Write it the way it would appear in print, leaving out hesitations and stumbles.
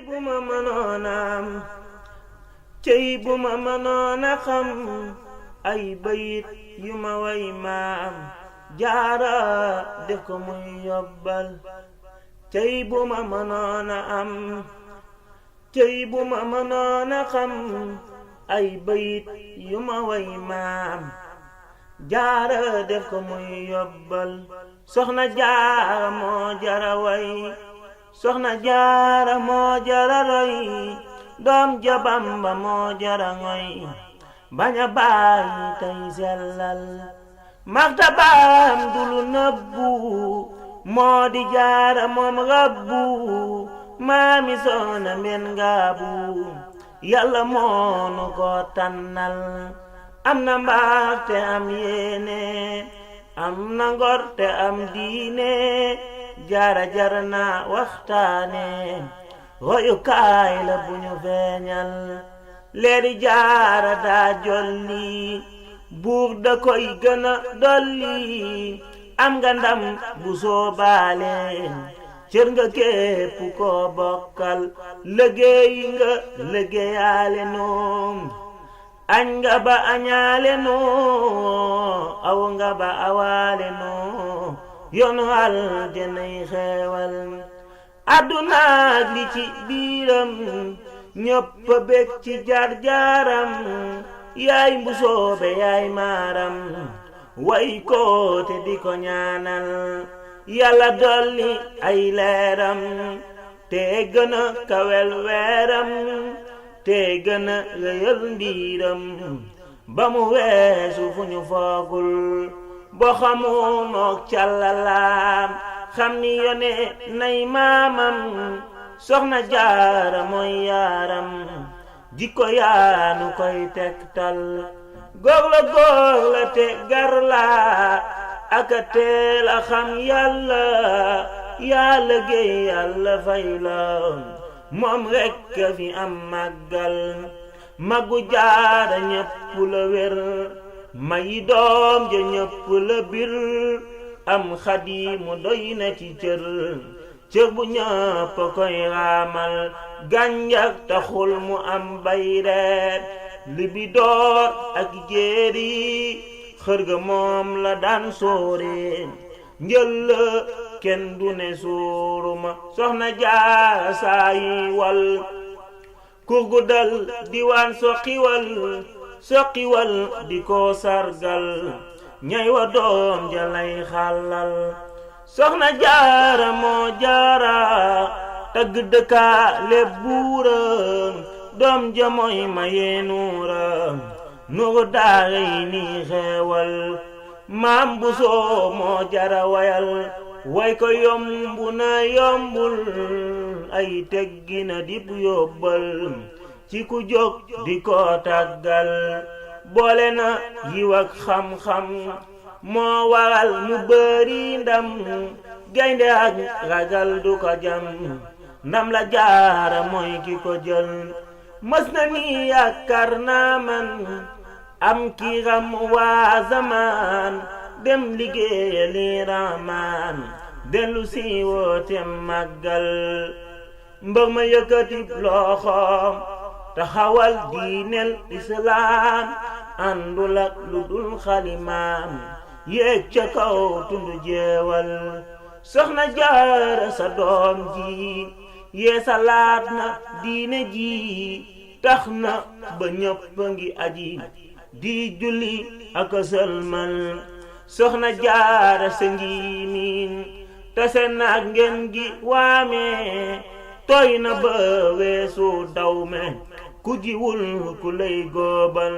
bu ma mënoon a am cey bu ma mënoon a xam ay bayit yu ma way maam jaara def ko muy yobbal cey bu ma mënoon a am cey bu ma mënoon a xam ay bayit yu ma way maam jaara def ko muy yobbal soxna jaara moo jara way soxna jaara moo jara roy doom ja Bamba moo jara ngoy baña bàyyi tey sellal martabaam dulu nëbbu moo di jaara moom rabbu maami soxna men ngaabu yàlla moonu ko tànnal am na mbaax te am yéene am na ngor te am diine jaara jara na waxtaane royukaay la bu ñu feeñal leeri jaara daa jolli buur da koy gëna dolli am nga ndam bu soobaale cër nga képp koo bokkal liggéey nga liggéeyaale noom añ nga ba añaale noo aw nga ba awaale noo yoonu aljanay xeewal àdduna ak li ci biiram ñëpp bég ci jaar-jaaram yaay mbusoobe yaay maaram way ko te di ko ñaanal yàlla dolli ay leeram te gëna kawel weeram te gëna rëyal mbiiram ba mu weesu fu ñu foogul boo xamu noog càllalaam xam ni yone nay maamam soxna jaara mooy yaaram jikko yaanu koy tegtal góor la te gar la aka teel a xam yàlla yàlla géey yàlla fay la moom rekk fi am màggal magu jaara ñépp la wér mayi doom ja ñépp la bir am xadimu doy na ci cër bu ñépp koy raamal gànjak taxul mu am bayreet libi door ak jéeri xër ga moom la daan sóore njël kenn du ne suuruma soxna jaara saayi wal kurgu dal diwaan soqiwal di ko sargal ñay wa doom jalay xàllal soxna jaara moo jaara tagg dëkkaale buuram doom ja mooy maye nuuram nuuru daaray ni xeewal maam bu soo moo jara wayal way ko yombu na yombul ay teggina dib yóbbal ci ku jóg di ko tàggal boole na yiw ak xam-xam moo waral mu bëri ndam gaynde ak ragal du ko jam ndam la jaara mooy ki ko jël mës na ni yaakaar naa man am kiram waa zaman dem liggéeyali ramaan dellu si woote màggal mbër ma yëkkati loxoom taxawal diinel islaam àndul ak lu dul xalimaam yéeg ca kaw tundu jeewal soxna jaara sa doom ji yee salaat na diine ji tax na ba ñëpp ngi aji di julli ak sëlmal soxna jaara sa ngiimiin tase naag ngeen gi waame tooy na ba weesu dawme ku jiwul ku lay góobal